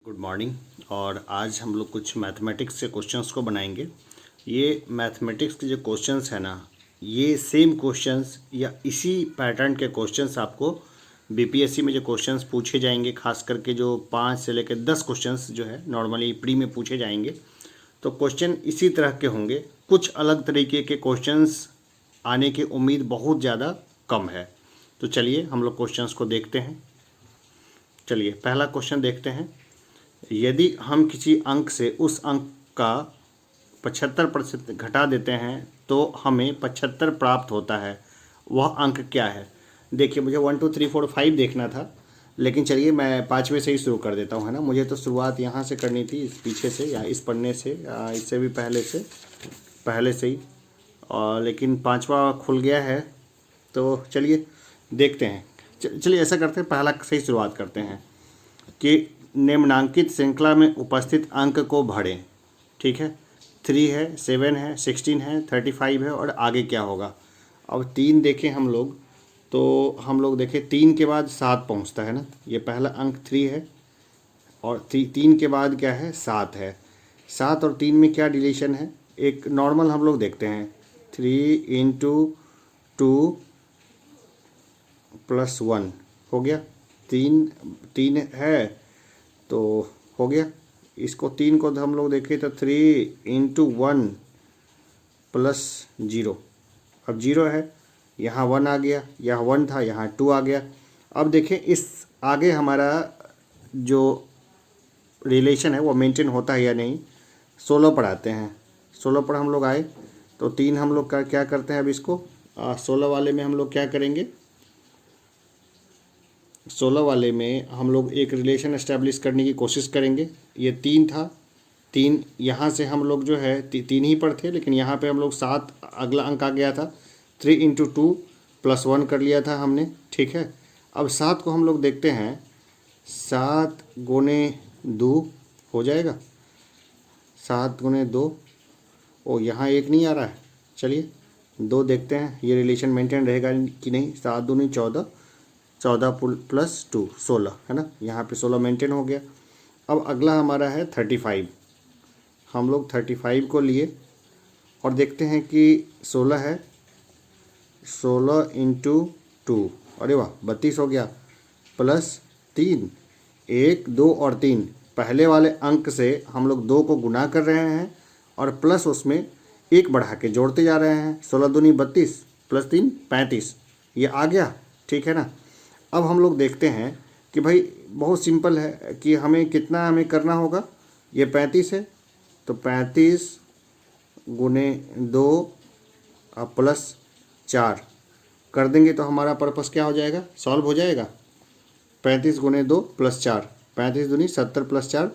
Good morning. और आज हम लोग कुछ मैथमेटिक्स के क्वेश्चंस को बनाएंगे। ये मैथमेटिक्स के जो क्वेश्चंस है ना, ये सेम क्वेश्चंस या इसी पैटर्न के क्वेश्चंस आपको बीपीएससी में जो क्वेश्चंस पूछे जाएंगे, खास करके जो 5 से लेकर 10 क्वेश्चंस जो है नॉर्मली प्री में पूछे जाएंगे, तो क्वेश्चन इसी तरह के होंगे। कुछ अलग तरीके के क्वेश्चंस आने की उम्मीद बहुत ज़्यादा कम है। तो चलिए हम लोग क्वेश्चंस को देखते हैं। चलिए पहला क्वेश्चन देखते हैं। यदि हम किसी अंक से उस अंक का 75% घटा देते हैं तो हमें 75 प्राप्त होता है, वह अंक क्या है? देखिए, मुझे 1 2 3 4 5 देखना था, लेकिन चलिए मैं 5वें से ही शुरू कर देता हूँ, है ना। मुझे तो शुरुआत यहाँ से करनी थी, इस पीछे से या इस पन्ने से या इससे भी पहले से ही, और लेकिन 5वां खुल गया है। तो चलिए देखते हैं। चलिए ऐसा करते हैं, पहला से ही शुरुआत करते हैं कि निम्नांकित श्रृंखला में उपस्थित अंक को भरें। ठीक है, 3 है, 7 है, 16 है, 35 है, और आगे क्या होगा। अब 3 देखें हम लोग, तो हम लोग देखें 3 के बाद 7 पहुंचता है ना। ये पहला अंक 3 है, और 3 के बाद क्या है, 7 है। 7 और 3 में क्या रिलेशन है, एक नॉर्मल हम लोग देखते हैं। 3 × 2 + 1 हो गया। 3 है तो हो गया। इसको 3 को हम लोग देखें तो 3 × 1 + 0। अब 0 है, यहाँ 1 आ गया, यहाँ 1 था, यहाँ 2 आ गया। अब देखें इस आगे हमारा जो रिलेशन है वो मेंटेन होता है या नहीं। 16 पर आते हैं। 16 पर हम लोग आए तो 3 हम लोग का क्या करते हैं। अब इसको 16 वाले में हम लोग क्या करेंगे, 16 वाले में हम लोग एक रिलेशन एस्टेब्लिश करने की कोशिश करेंगे। ये 3 था, 3 यहाँ से हम लोग जो है 3 ही पर थे, लेकिन यहाँ पे हम लोग 7 अगला अंक आ गया था। 3 × 2 + 1 कर लिया था हमने। ठीक है, अब 7 को हम लोग देखते हैं। 7 × 2 हो जाएगा। 7 × 2, ओ यहाँ 1 नहीं आ रहा है। चलिए 2 देखते हैं, ये रिलेशन मेंटेन रहेगा कि नहीं। 7 दूनी 14, 14 + 2 16, है ना। यहाँ पे 16 मेंटेन हो गया। अब अगला हमारा है 35। हम लोग 35 को लिए और देखते हैं कि 16 है, 16 × 2, अरे वाह 32 हो गया, +3, 1 2 और 3। पहले वाले अंक से हम लोग 2 को गुना कर रहे हैं और प्लस उसमें 1 बढ़ा के जोड़ते जा रहे हैं। 16 दूनी 32 +3 35, ये आ गया। ठीक है ना। अब हम लोग देखते हैं कि भाई बहुत सिंपल है कि हमें करना होगा। ये 35 है तो 35 × 2 + 4 कर देंगे तो हमारा पर्पस क्या हो जाएगा, सॉल्व हो जाएगा। 35 × 2 + 4, 35 दूनी 70 + 4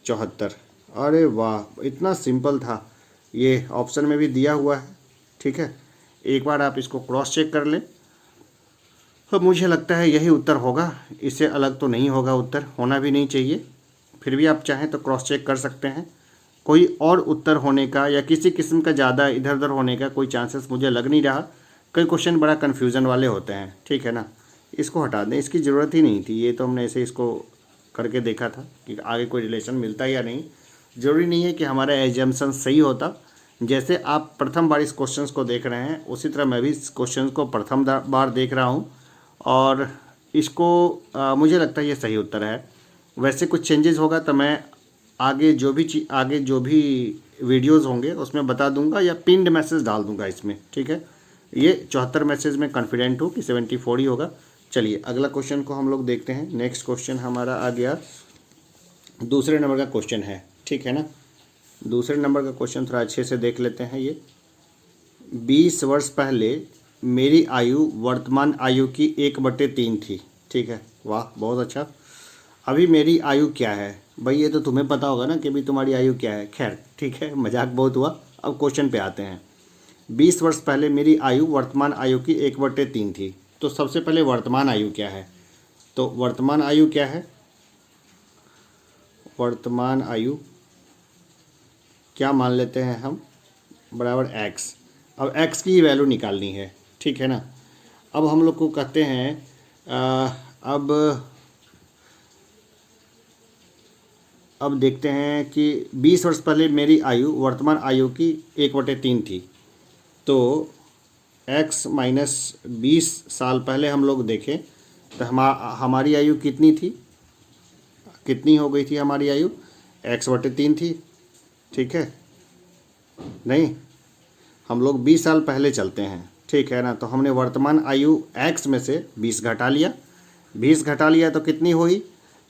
74। अरे वाह, इतना सिंपल था। ये ऑप्शन में भी दिया हुआ है। ठीक है, एक बार आप इसको क्रॉस चेक कर लें। तो मुझे लगता है यही उत्तर होगा, इससे अलग तो नहीं होगा उत्तर, होना भी नहीं चाहिए। फिर भी आप चाहें तो क्रॉस चेक कर सकते हैं। कोई और उत्तर होने का या किसी किस्म का ज़्यादा इधर उधर होने का कोई चांसेस मुझे लग नहीं रहा। कई क्वेश्चन बड़ा कन्फ्यूज़न वाले होते हैं। ठीक है ना, इसको हटा दें, इसकी ज़रूरत ही नहीं थी। ये तो हमने ऐसे इसको करके देखा था कि आगे कोई रिलेशन मिलता है या नहीं। ज़रूरी नहीं है कि हमारा एजम्पशन सही होता। जैसे आप प्रथम बार इस क्वेश्चन को देख रहे हैं, उसी तरह मैं भी इस क्वेश्चन को प्रथम बार देख रहा हूँ, और इसको मुझे लगता है ये सही उत्तर है। वैसे कुछ चेंजेस होगा तो मैं आगे जो भी वीडियोस होंगे उसमें बता दूंगा या पिंड मैसेज डाल दूंगा इसमें। ठीक है, ये 74 मैसेज में कॉन्फिडेंट हूँ कि 74 ही होगा। चलिए अगला क्वेश्चन को हम लोग देखते हैं। नेक्स्ट क्वेश्चन हमारा आ गया, दूसरे नंबर का क्वेश्चन है। ठीक है ना, दूसरे नंबर का क्वेश्चन थोड़ा अच्छे से देख लेते हैं। ये 20 वर्ष पहले मेरी आयु वर्तमान आयु की 1/3 थी। ठीक है, वाह बहुत अच्छा। अभी मेरी आयु क्या है? भाई ये तो तुम्हें पता होगा ना कि अभी तुम्हारी आयु क्या है। खैर ठीक है, मजाक बहुत हुआ। अब क्वेश्चन पे आते हैं। 20 वर्ष पहले मेरी आयु वर्तमान आयु की 1/3 थी। तो सबसे पहले वर्तमान आयु क्या है? तो वर्तमान आयु क्या है? वर्तमान आयु क्या मान लेते हैं हम, बराबर x। अब x की वैल्यू निकालनी है। ठीक है ना। अब हम लोग को कहते हैं अब अब देखते हैं कि 20 वर्ष पहले मेरी आयु वर्तमान आयु की 1/3 थी। तो x माइनस 20 साल पहले हम लोग देखें तो हमारी आयु कितनी थी, कितनी हो गई थी हमारी आयु? x/3 थी। ठीक है, नहीं, हम लोग 20 साल पहले चलते हैं, ठीक है ना। तो हमने वर्तमान आयु x में से 20 घटा लिया, 20 घटा लिया तो कितनी हुई?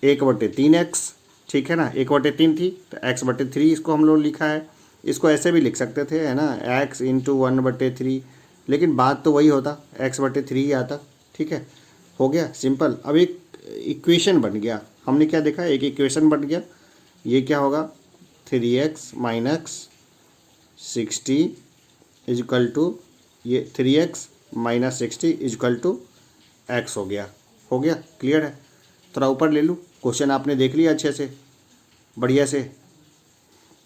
1/3x, ठीक है ना। 1/3 थी तो x/3 इसको हम लोग लिखा है। इसको ऐसे भी लिख सकते थे, है ना, x इंटू 1/3, लेकिन बात तो वही होता, x/3 ही आता। ठीक है, हो गया सिंपल। अब एक इक्वेशन बन गया, हमने क्या देखा, एक इक्वेशन बन गया। ये क्या होगा? 3x माइनस 60 इजकल टू, ये 3x minus 60 is equal to x हो गया। हो गया, क्लियर है। थोड़ा ऊपर ले लूँ, क्वेश्चन आपने देख लिया अच्छे से, बढ़िया से।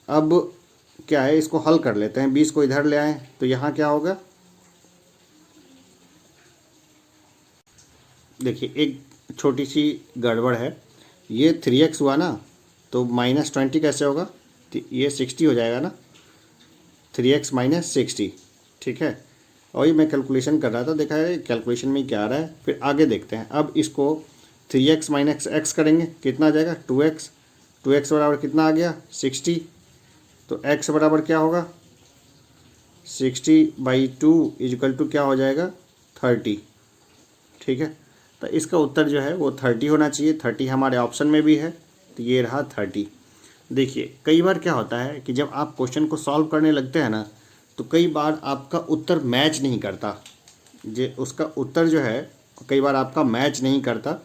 अब क्या है, इसको हल कर लेते हैं। 20 को इधर ले आएँ तो यहाँ क्या होगा, देखिए एक छोटी सी गड़बड़ है। ये 3x हुआ ना, तो -20 कैसे होगा? तो ये 60 हो जाएगा ना, 3x माइनस 60, ठीक है। और ये मैं कैलकुलेशन कर रहा था, देखा है कैलकुलेशन में क्या आ रहा है। फिर आगे देखते हैं। अब इसको 3x माइनस x करेंगे, कितना आ जाएगा? 2x। 2x बराबर कितना आ गया? 60। तो x बराबर क्या होगा? 60/2 इजकल टू क्या हो जाएगा? 30, ठीक है। तो इसका उत्तर जो है वो 30 होना चाहिए। 30 हमारे ऑप्शन में भी है, तो ये रहा 30। देखिए कई बार क्या होता है कि जब आप क्वेश्चन को सॉल्व करने लगते हैं ना, तो कई बार आपका उत्तर मैच नहीं करता। जे उसका उत्तर जो है कई बार आपका मैच नहीं करता।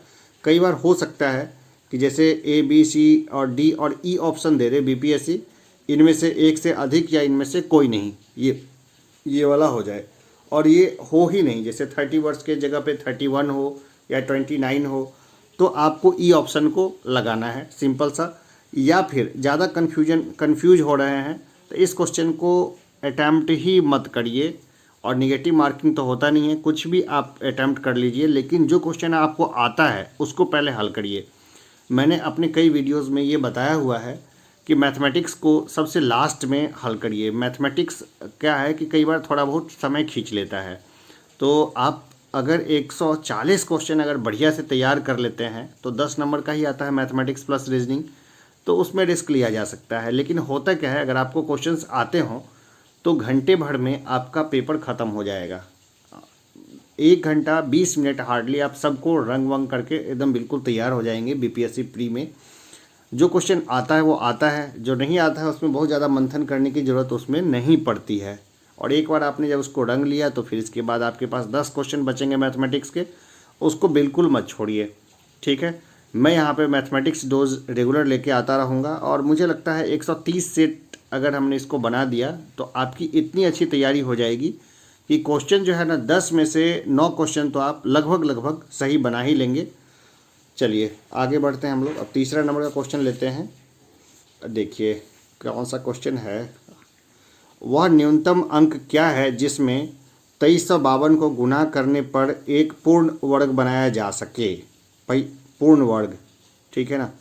कई बार हो सकता है कि जैसे ए बी सी और डी और ई ऑप्शन दे रहे बीपीएससी, इनमें से एक से अधिक या इनमें से कोई नहीं, ये वाला हो जाए। और ये हो ही नहीं, जैसे 30 वर्ष के जगह पे 31 हो या 29 हो, तो आपको ई ऑप्शन को लगाना है, सिंपल सा। या फिर ज़्यादा कंफ्यूज हो रहे हैं तो इस क्वेश्चन को अटैम्प्ट ही मत करिए। और निगेटिव मार्किंग तो होता नहीं है, कुछ भी आप अटैम्प्ट कर लीजिए, लेकिन जो क्वेश्चन आपको आता है उसको पहले हल करिए। मैंने अपने कई वीडियोस में ये बताया हुआ है कि मैथमेटिक्स को सबसे लास्ट में हल करिए। मैथमेटिक्स क्या है कि कई बार थोड़ा बहुत समय खींच लेता है। तो आप अगर 140 क्वेश्चन अगर बढ़िया से तैयार कर लेते हैं तो 10 नंबर का ही आता है मैथमेटिक्स प्लस रीजनिंग, तो उसमें रिस्क लिया जा सकता है। लेकिन होता क्या है, अगर आपको क्वेश्चंस आते हों तो घंटे भर में आपका पेपर ख़त्म हो जाएगा। 1 घंटा 20 मिनट हार्डली आप सबको रंग वंग करके एकदम बिल्कुल तैयार हो जाएंगे बीपीएससी प्री में। जो क्वेश्चन आता है वो आता है, जो नहीं आता है उसमें बहुत ज़्यादा मंथन करने की ज़रूरत उसमें नहीं पड़ती है। और एक बार आपने जब उसको रंग लिया तो फिर इसके बाद आपके पास 10 क्वेश्चन बचेंगे मैथमेटिक्स के, उसको बिल्कुल मत छोड़िए, ठीक है। मैं यहाँ पे मैथमेटिक्स डोज रेगुलर लेके आता रहूँगा, और मुझे लगता है 130 सेट अगर हमने इसको बना दिया तो आपकी इतनी अच्छी तैयारी हो जाएगी कि क्वेश्चन जो है ना 10 में से 9 क्वेश्चन तो आप लगभग सही बना ही लेंगे। चलिए आगे बढ़ते हैं हम लोग। अब तीसरा नंबर का क्वेश्चन लेते हैं। देखिए कौन सा क्वेश्चन है, वह न्यूनतम अंक क्या है जिसमें 2352 को गुणा करने पर एक पूर्ण वर्ग बनाया जा सके। भाई पूर्ण वर्ग, ठीक है ना,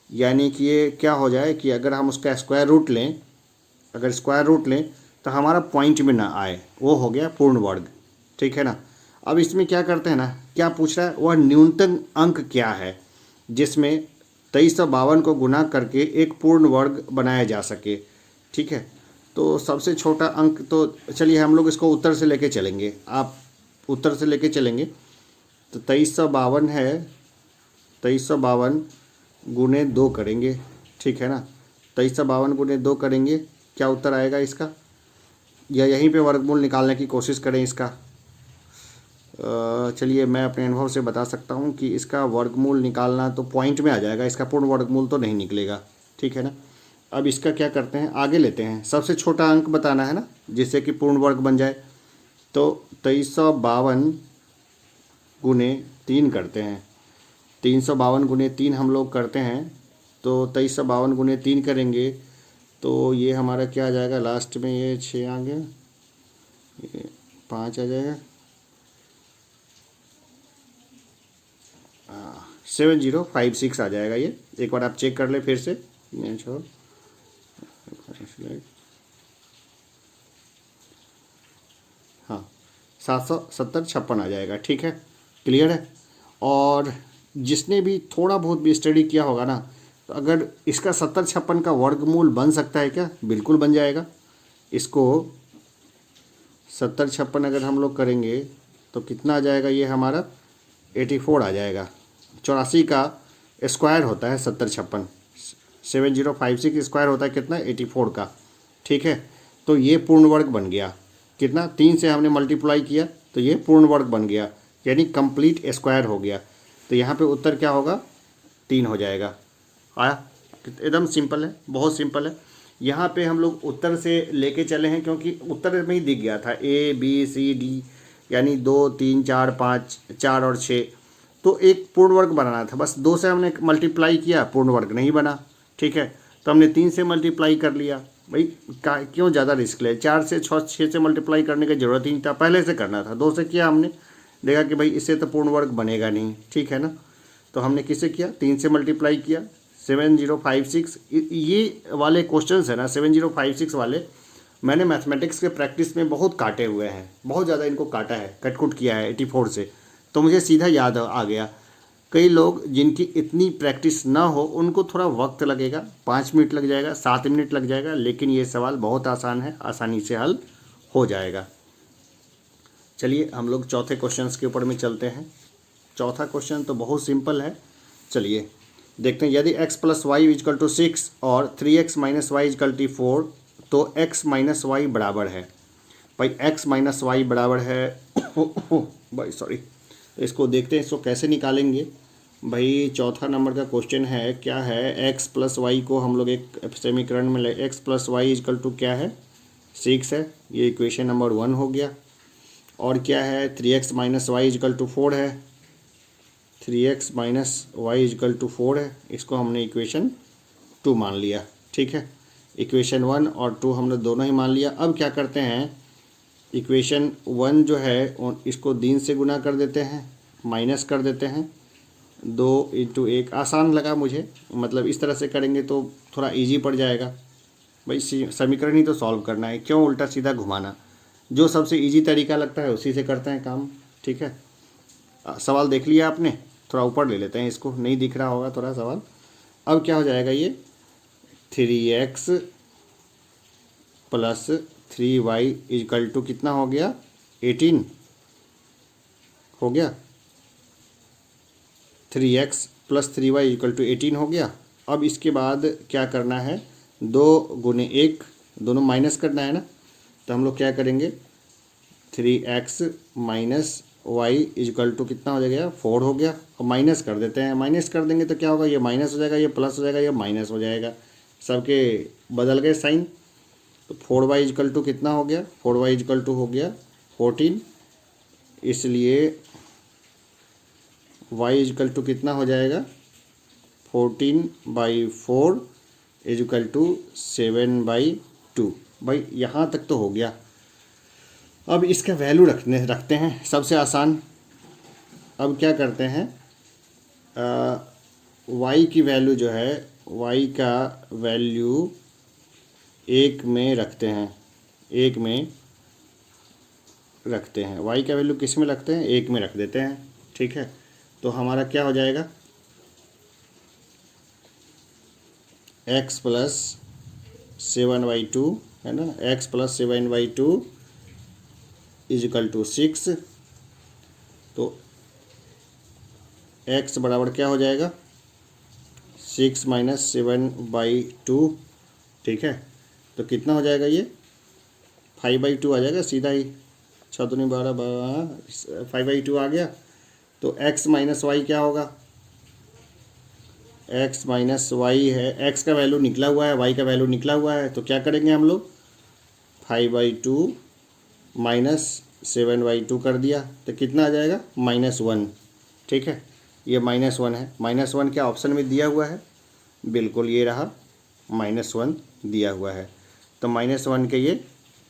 यानी कि ये क्या हो जाए कि अगर हम उसका स्क्वायर रूट लें, अगर स्क्वायर रूट लें तो हमारा पॉइंट में ना आए, वो हो गया पूर्ण वर्ग, ठीक है ना। अब इसमें क्या करते हैं ना, क्या पूछ रहा है, वह न्यूनतम अंक क्या है जिसमें 2352 को गुणा करके एक पूर्ण वर्ग बनाया जा सके, ठीक है। तो सबसे छोटा अंक तो चलिए हम लोग इसको उत्तर से लेके चलेंगे, आप उत्तर से लेके चलेंगे। तो 2352 है, 2352 गुने 2 करेंगे, ठीक है ना। 2352 गुने 2 करेंगे, क्या उत्तर आएगा इसका, या यहीं पे वर्गमूल निकालने की कोशिश करें इसका। चलिए मैं अपने अनुभव से बता सकता हूँ कि इसका वर्गमूल निकालना तो पॉइंट में आ जाएगा, इसका पूर्ण वर्गमूल तो नहीं निकलेगा, ठीक है ना। अब इसका क्या करते हैं, आगे लेते हैं। सबसे छोटा अंक बताना है ना जिससे कि पूर्ण वर्ग बन जाए। तो 2352 गुने 3 करते हैं, 352 गुने 3 हम लोग करते हैं। तो 2352 गुने 3 करेंगे तो ये हमारा क्या आ जाएगा, लास्ट में ये 6 आ गया, ये 5 आ जाएगा, 7056 आ जाएगा। ये एक बार आप चेक कर ले फिर से। हाँ 770-56 आ जाएगा। ठीक है, क्लियर है। और जिसने भी थोड़ा बहुत भी स्टडी किया होगा ना, तो अगर इसका 70-56 का वर्गमूल बन सकता है क्या? बिल्कुल बन जाएगा। इसको 70-56 अगर हम लोग करेंगे तो कितना आ जाएगा? ये हमारा 84 आ जाएगा। 84 का स्क्वायर होता है 70-56, 7056 स्क्वायर होता है कितना? 84 का। ठीक है, तो ये पूर्ण वर्ग बन गया। कितना? 3 से हमने मल्टीप्लाई किया तो ये पूर्ण वर्ग बन गया, यानी कंप्लीट स्क्वायर हो गया। तो यहाँ पे उत्तर क्या होगा? 3 हो जाएगा। आया? एकदम सिंपल है, बहुत सिंपल है। यहाँ पे हम लोग उत्तर से लेके चले हैं क्योंकि उत्तर में ही दिख गया था ABCD, यानी 2 3 4 5, 4 और 6। तो एक पूर्ण वर्ग बनाना था, बस 2 से हमने मल्टीप्लाई किया, पूर्ण वर्ग नहीं बना। ठीक है, तो हमने 3 से मल्टीप्लाई कर लिया। भाई क्यों ज़्यादा रिस्क ले? 4 से 6 से मल्टीप्लाई करने की ज़रूरत ही नहीं था, पहले से करना था। 2 से किया हमने, देखा कि भाई इससे तो पूर्ण वर्ग बनेगा नहीं। ठीक है ना, तो हमने किससे किया? 3 से मल्टीप्लाई किया। 7056 ये वाले क्वेश्चंस है ना, 7056 वाले मैंने मैथमेटिक्स के प्रैक्टिस में बहुत काटे हुए हैं, बहुत ज़्यादा इनको काटा है, कटकुट किया है 84 से, तो मुझे सीधा याद आ गया। कई लोग जिनकी इतनी प्रैक्टिस ना हो उनको थोड़ा वक्त लगेगा, 5 मिनट लग जाएगा, 7 मिनट लग जाएगा, लेकिन ये सवाल बहुत आसान है, आसानी से हल हो जाएगा। चलिए हम लोग चौथे क्वेश्चन के ऊपर में चलते हैं। चौथा क्वेश्चन तो बहुत सिंपल है, चलिए देखते हैं। यदि x + y = 6 और 3x - y = 4 तो x - y बराबर है। भाई x - y बराबर है भाई सॉरी, इसको देखते हैं, इसको कैसे निकालेंगे। भाई चौथा नंबर का क्वेश्चन है, क्या है? x + y को हम लोग एक समीकरण में ले, x + y = क्या है? 6 है, ये इक्वेशन नंबर 1 हो गया। और क्या है? 3x - y = 4 है, 3x - y = 4 है, इसको हमने इक्वेशन 2 मान लिया। ठीक है, इक्वेशन 1 और 2 हमने दोनों ही मान लिया। अब क्या करते हैं, इक्वेशन 1 जो है इसको 3 से गुना कर देते हैं, माइनस कर देते हैं। 2 × 1 आसान लगा मुझे, मतलब इस तरह से करेंगे तो थोड़ा इजी पड़ जाएगा। भाई समीकरण ही तो सॉल्व करना है, क्यों उल्टा सीधा घुमाना? जो सबसे इजी तरीका लगता है उसी से करते हैं काम। ठीक है, सवाल देख लिया आपने? थोड़ा ऊपर ले लेते हैं इसको, नहीं दिख रहा होगा थोड़ा सवाल। अब क्या हो जाएगा? ये 3x + 3y = कितना हो गया? 18 हो गया। 3x + 3y = 18 हो गया। अब इसके बाद क्या करना है? 2 × 1, दोनों माइनस करना है ना, तो हम लोग क्या करेंगे? 3x - y = कितना हो जाएगा? 4 हो गया। और माइनस कर देते हैं, माइनस कर देंगे तो क्या होगा? ये माइनस हो जाएगा, ये प्लस हो जाएगा, ये माइनस हो जाएगा, सबके बदल गए साइन। तो 4y = कितना हो गया? 4y = हो गया 14, इसलिए y = कितना हो जाएगा? 14/4 = 7/2। भाई यहाँ तक तो हो गया। अब इसका वैल्यू रखते हैं, सबसे आसान। अब क्या करते हैं, y की वैल्यू जो है, y का वैल्यू 1 में रखते हैं, 1 में रखते हैं। y का वैल्यू किस में रखते हैं? 1 में रख देते हैं। ठीक है, तो हमारा क्या हो जाएगा? x + 7/2 है ना, x + 7/2 = 6। तो x बराबर क्या हो जाएगा? 6 - 7/2। ठीक है, तो कितना हो जाएगा? ये 5/2 आ जाएगा सीधा ही, 6 दूनी 12, 5/2 आ गया। तो x - y क्या होगा? x - y है, x का वैल्यू निकला हुआ है, y का वैल्यू निकला हुआ है, तो क्या करेंगे हम लोग? 5/2 - 7/2 कर दिया, तो कितना आ जाएगा? -1। ठीक है, ये -1 है। -1 क्या ऑप्शन में दिया हुआ है? बिल्कुल ये रहा, -1 दिया हुआ है, तो -1 के ये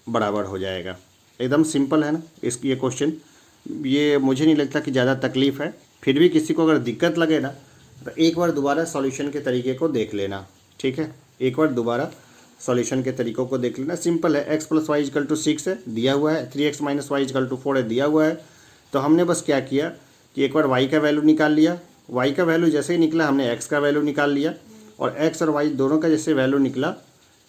बराबर हो जाएगा। एकदम सिंपल है ना ये क्वेश्चन। ये मुझे नहीं लगता कि ज़्यादा तकलीफ़ है, फिर भी किसी को अगर दिक्कत लगे ना तो एक बार दोबारा सॉल्यूशन के तरीके को देख लेना। ठीक है, एक बार दोबारा सॉल्यूशन के तरीकों को देख लेना। सिंपल है, x + y = 6 है, दिया हुआ है, 3x - y = 4 है, दिया हुआ है। तो हमने बस क्या किया कि एक बार y का वैल्यू निकाल लिया, y का वैल्यू जैसे ही निकला हमने x का वैल्यू निकाल लिया, और x और y दोनों का जैसे वैल्यू निकला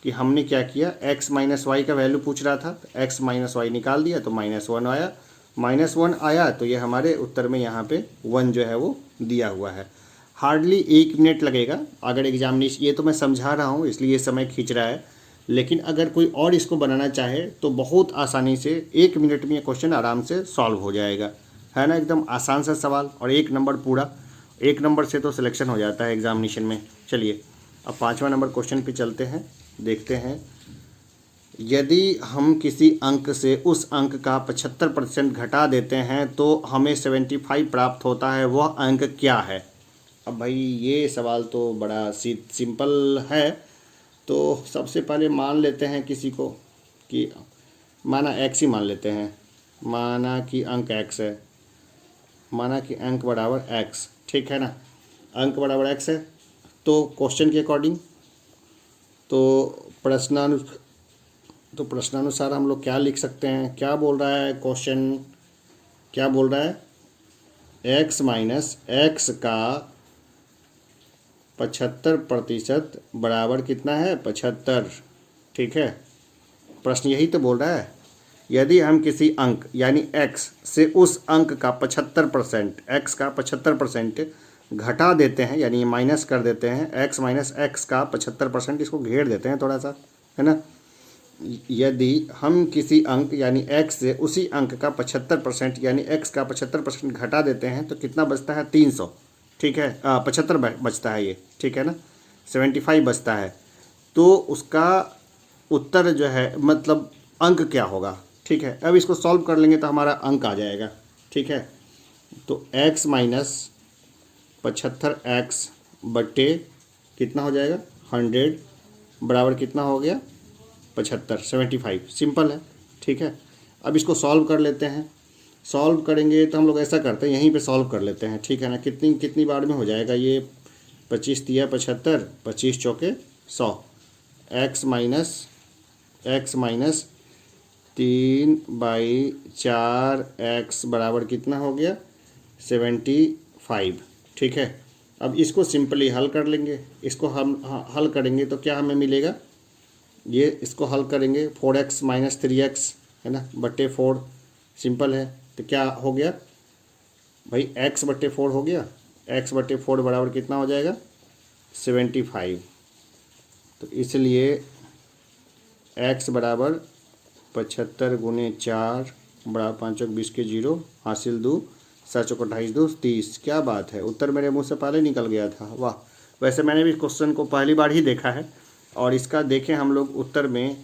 कि हमने क्या किया, x - y का वैल्यू पूछ रहा था, तो x - y निकाल दिया तो -1 आया। -1 आया तो ये हमारे उत्तर में यहाँ पे 1 जो है वो दिया हुआ है। हार्डली 1 मिनट लगेगा अगर एग्जामिनेशन, ये तो मैं समझा रहा हूँ इसलिए ये समय खींच रहा है, लेकिन अगर कोई और इसको बनाना चाहे तो बहुत आसानी से 1 मिनट में ये क्वेश्चन आराम से सॉल्व हो जाएगा, है ना। एकदम आसान सा सवाल और 1 नंबर पूरा, 1 नंबर से तो सिलेक्शन हो जाता है एग्जामिनेशन में। चलिए अब 5वां नंबर क्वेश्चन पे चलते हैं, देखते हैं। यदि हम किसी अंक से उस अंक का 75% घटा देते हैं तो हमें 75 प्राप्त होता है, वह अंक क्या है। अब भाई ये सवाल तो बड़ा सिंपल है। तो सबसे पहले मान लेते हैं किसी को कि माना x ही मान लेते हैं, माना कि अंक x है, माना कि अंक बराबर x, ठीक है ना, अंक बराबर x है। तो क्वेश्चन के अकॉर्डिंग तो प्रश्नानुसार हम लोग क्या लिख सकते हैं, क्या बोल रहा है क्वेश्चन, क्या बोल रहा है, x - x का 75% बराबर कितना है, 75, ठीक है। प्रश्न यही तो बोल रहा है, यदि हम किसी अंक यानी x से उस अंक का 75%, x का 75% घटा देते हैं, यानी माइनस कर देते हैं, x - x का 75%, इसको घेर देते हैं थोड़ा सा, है ना। यदि हम किसी अंक यानी x से उसी अंक का 75% यानी x का 75% घटा देते हैं तो कितना बचता है, 300, ठीक है, 75 बचता है ये, ठीक है ना, 75 बचता है। तो उसका उत्तर जो है मतलब अंक क्या होगा, ठीक है। अब इसको सॉल्व कर लेंगे तो हमारा अंक आ जाएगा, ठीक है। तो x - 75x बटे कितना हो जाएगा, 100 बराबर कितना हो गया, 75, 75, सिंपल है, ठीक है। अब इसको सॉल्व कर लेते हैं। सॉल्व करेंगे तो हम लोग ऐसा करते हैं, यहीं पे सॉल्व कर लेते हैं, ठीक है ना। कितनी बार में हो जाएगा ये, 25 × 75, 25 चौके 100, x - 3/4 x बराबर कितना हो गया, 75, ठीक है। अब इसको सिंपली हल कर लेंगे, इसको हम हल करेंगे तो क्या हमें मिलेगा, ये इसको हल करेंगे 4x - 3x, है ना, बटे 4, सिंपल है। तो क्या हो गया भाई, x बटे 4 हो गया, x बटे 4 बराबर कितना हो जाएगा, 75। तो इसलिए x बराबर 75 × 4 बराबर 5 × 20 के 0, हासिल 2, 7 × 28 2, 30। क्या बात है, उत्तर मेरे मुंह से पहले निकल गया था, वाह। वैसे मैंने भी क्वेश्चन को पहली बार ही देखा है, और इसका देखें हम लोग उत्तर में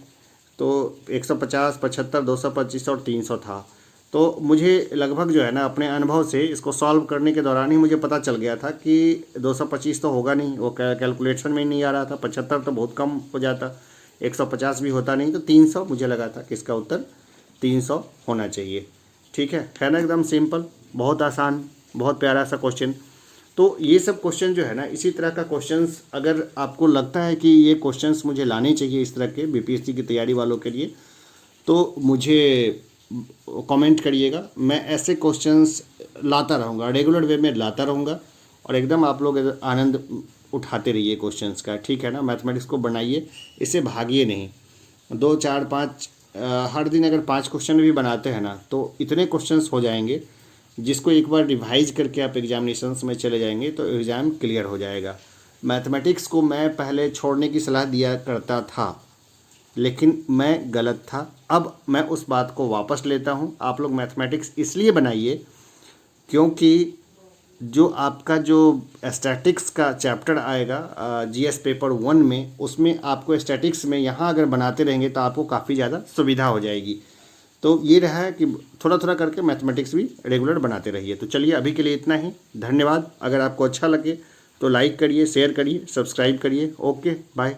तो 150, 75, 225 और 300 था। तो मुझे लगभग जो है ना अपने अनुभव से इसको सॉल्व करने के दौरान ही मुझे पता चल गया था कि 225 तो होगा नहीं, वो कैलकुलेशन में ही नहीं आ रहा था, 75 तो बहुत कम हो जाता, 150 भी होता नहीं, तो 300 मुझे लगा था कि इसका उत्तर 300 होना चाहिए, ठीक है ना। एकदम सिंपल, बहुत आसान, बहुत प्यारा सा क्वेश्चन। तो ये सब क्वेश्चन जो है ना, इसी तरह का क्वेश्चंस अगर आपको लगता है कि ये क्वेश्चंस मुझे लाने चाहिए इस तरह के बीपीएससी की तैयारी वालों के लिए, तो मुझे कमेंट करिएगा। मैं ऐसे क्वेश्चंस लाता रहूँगा, रेगुलर वे में लाता रहूँगा, और एकदम आप लोग आनंद उठाते रहिए क्वेश्चंस का, ठीक है ना। मैथमेटिक्स को बनाइए, इससे भागिए नहीं। 2, 4, 5 हर दिन अगर 5 क्वेश्चन भी बनाते हैं ना तो इतने क्वेश्चंस हो जाएंगे जिसको एक बार रिवाइज करके आप एग्जामिनेशंस में चले जाएंगे तो एग्ज़ाम क्लियर हो जाएगा। मैथमेटिक्स को मैं पहले छोड़ने की सलाह दिया करता था, लेकिन मैं गलत था। अब मैं उस बात को वापस लेता हूँ। आप लोग मैथमेटिक्स इसलिए बनाइए क्योंकि जो आपका जो स्टैटिक्स का चैप्टर आएगा जीएस पेपर 1 में, उसमें आपको स्टैटिक्स में यहाँ अगर बनाते रहेंगे तो आपको काफ़ी ज़्यादा सुविधा हो जाएगी। तो ये रहा है कि थोड़ा थोड़ा करके मैथमेटिक्स भी रेगुलर बनाते रहिए। तो चलिए अभी के लिए इतना ही, धन्यवाद। अगर आपको अच्छा लगे तो लाइक करिए, शेयर करिए, सब्सक्राइब करिए। Okay, bye.